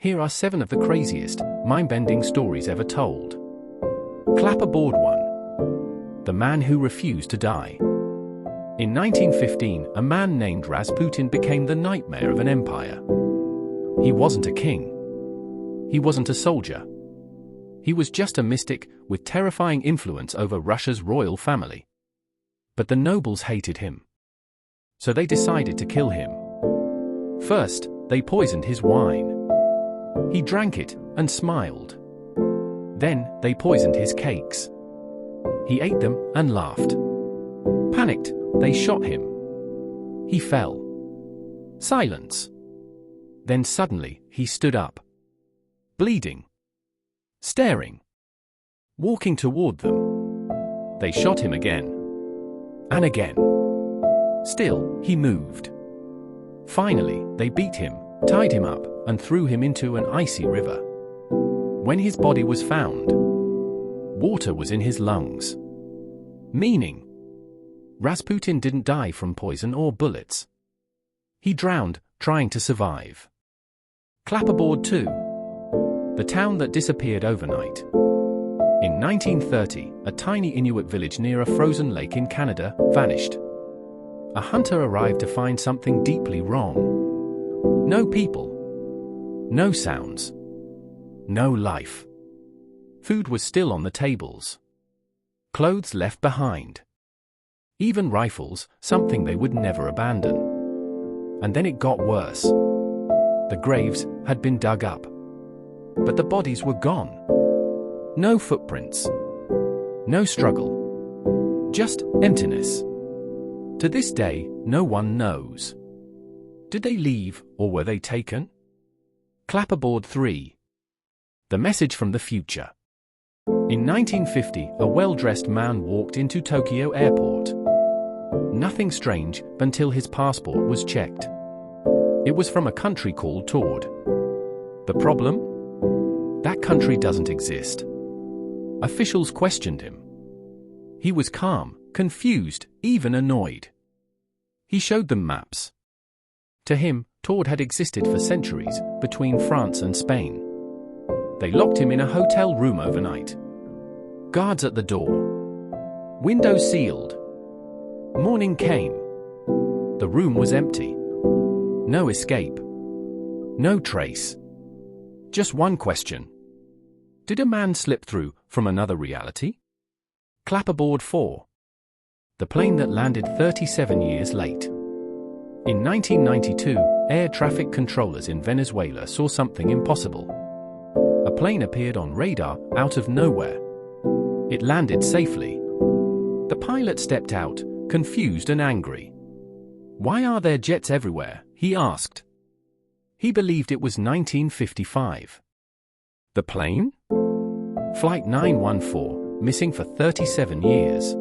Here are 7 of the craziest, mind-bending stories ever told. Clapperboard 1. The Man Who Refused to Die. In 1915, a man named Rasputin became the nightmare of an empire. He wasn't a king. He wasn't a soldier. He was just a mystic with terrifying influence over Russia's royal family. But the nobles hated him. So they decided to kill him. First, they poisoned his wine. He drank it and smiled. Then, they poisoned his cakes. He ate them and laughed. Panicked, they shot him. He fell. Silence. Then suddenly, he stood up. Bleeding. Staring. Walking toward them. They shot him again. And again. Still, he moved. Finally, they beat him, tied him up, and threw him into an icy river. When his body was found, water was in his lungs. Meaning, Rasputin didn't die from poison or bullets. He drowned, trying to survive. Clapperboard 2. The town that disappeared overnight. In 1930, a tiny Inuit village near a frozen lake in Canada vanished. A hunter arrived to find something deeply wrong. No people. No sounds. No life. Food was still on the tables. Clothes left behind. Even rifles, something they would never abandon. And then it got worse. The graves had been dug up. But the bodies were gone. No footprints. No struggle. Just emptiness. To this day, no one knows. Did they leave, or were they taken? Clapperboard 3. The Message from the Future. In 1950, a well-dressed man walked into Tokyo Airport. Nothing strange until his passport was checked. It was from a country called Tord. The problem? That country doesn't exist. Officials questioned him. He was calm, confused, even annoyed. He showed them maps. To him, Tord had existed for centuries, between France and Spain. They locked him in a hotel room overnight. Guards at the door. Windows sealed. Morning came. The room was empty. No escape. No trace. Just one question. Did a man slip through from another reality? Clapperboard 4. The plane that landed 37 years late. In 1992, air traffic controllers in Venezuela saw something impossible. A plane appeared on radar out of nowhere. It landed safely. The pilot stepped out, confused and angry. "Why are there jets everywhere?" he asked. He believed it was 1955. The plane? Flight 914, missing for 37 years.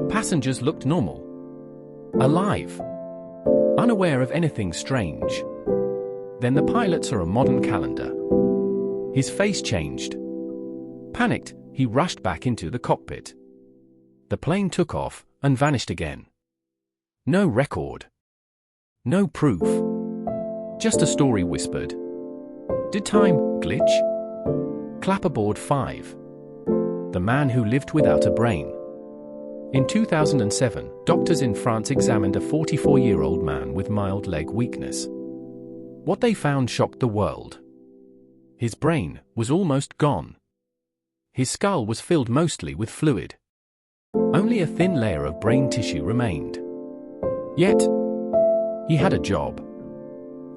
Passengers looked normal. Alive. Unaware of anything strange. Then the pilot saw a modern calendar. His face changed. Panicked, he rushed back into the cockpit. The plane took off and vanished again. No record. No proof. Just a story whispered. Did time glitch? Clapperboard 5. The Man Who Lived Without a Brain. In 2007, doctors in France examined a 44-year-old man with mild leg weakness. What they found shocked the world. His brain was almost gone. His skull was filled mostly with fluid. Only a thin layer of brain tissue remained. Yet, he had a job,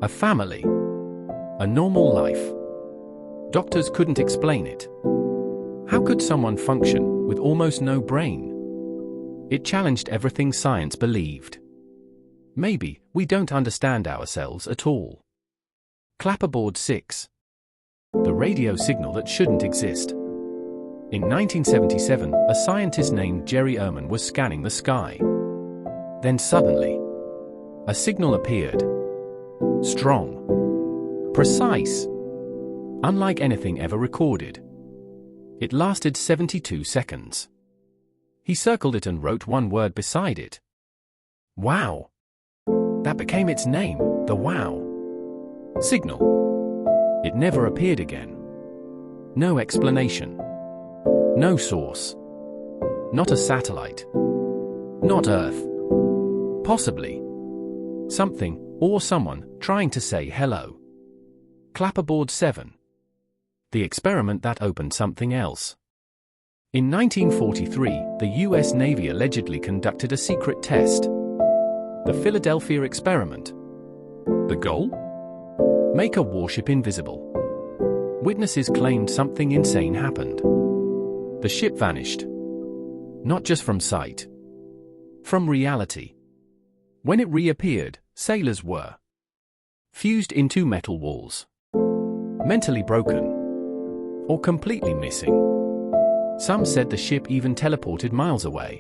a family, a normal life. Doctors couldn't explain it. How could someone function with almost no brain? It challenged everything science believed. Maybe we don't understand ourselves at all. Clapperboard 6. The radio signal that shouldn't exist. In 1977, a scientist named Jerry Ehrman was scanning the sky. Then suddenly, a signal appeared. Strong. Precise. Unlike anything ever recorded. It lasted 72 seconds. He circled it and wrote one word beside it. Wow. That became its name, the WOW signal. It never appeared again. No explanation. No source. Not a satellite. Not Earth. Possibly something or someone trying to say hello. Clapperboard 7. The experiment that opened something else. In 1943, the US Navy allegedly conducted a secret test. The Philadelphia experiment. The goal? Make a warship invisible. Witnesses claimed something insane happened. The ship vanished. Not just from sight. From reality. When it reappeared, sailors were fused into metal walls. Mentally broken. Or completely missing. Some said the ship even teleported miles away.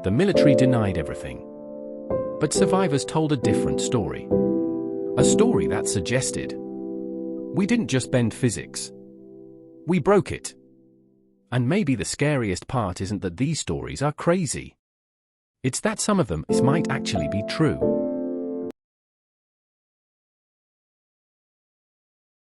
The military denied everything. But survivors told a different story. A story that suggested we didn't just bend physics. We broke it. And maybe the scariest part isn't that these stories are crazy. It's that some of them might actually be true.